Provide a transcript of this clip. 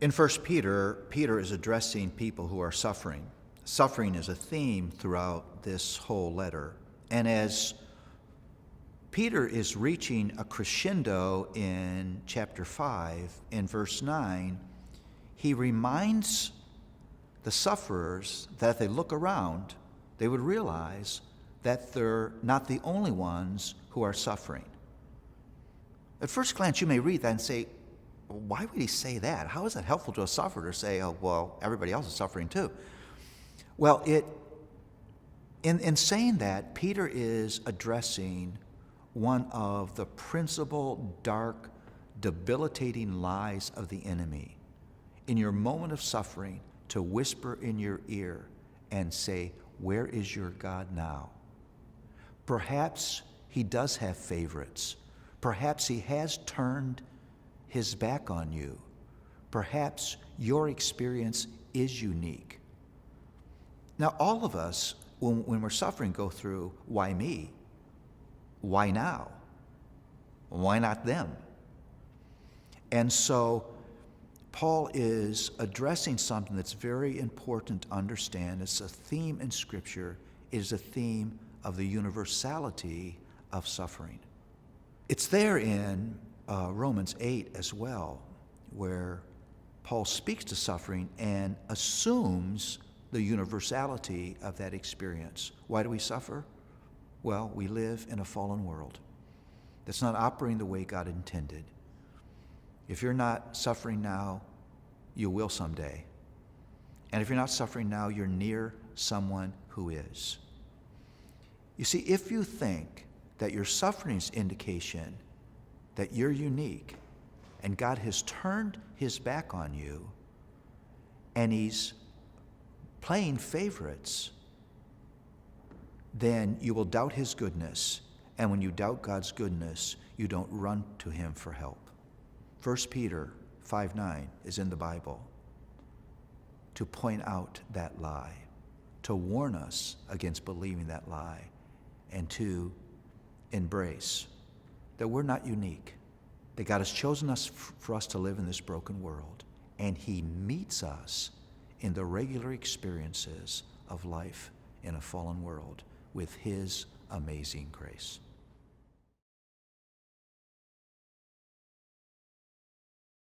In First Peter, Peter is addressing people who are suffering. Suffering is a theme throughout this whole letter. And as Peter is reaching a crescendo in chapter 5, in verse 9, he reminds the sufferers that if they look around, they would realize that they're not the only ones who are suffering. At first glance, you may read that and say, why would he say that? How is that helpful to a sufferer to say, oh, well, everybody else is suffering too? Well, in saying that, Peter is addressing one of the principal, dark, debilitating lies of the enemy. In your moment of suffering, to whisper in your ear and say, where is your God now? Perhaps he does have favorites. Perhaps he has turned his back on you. Perhaps your experience is unique. Now, all of us, when we're suffering, go through, why me? Why now? Why not them? And so Paul is addressing something that's very important to understand. It's a theme in Scripture. It is a theme of the universality of suffering. It's there in Romans 8 as well, where Paul speaks to suffering and assumes the universality of that experience. Why do we suffer? Well, we live in a fallen world that's not operating the way God intended. If you're not suffering now, you will someday. And if you're not suffering now, you're near someone who is. You see, if you think that your suffering is indication that you're unique and God has turned his back on you and he's playing favorites, then you will doubt his goodness. And when you doubt God's goodness, you don't run to him for help. 1 Peter 5:9 is in the Bible to point out that lie, to warn us against believing that lie, and to embrace that we're not unique, that God has chosen us for us to live in this broken world, and he meets us in the regular experiences of life in a fallen world with his amazing grace.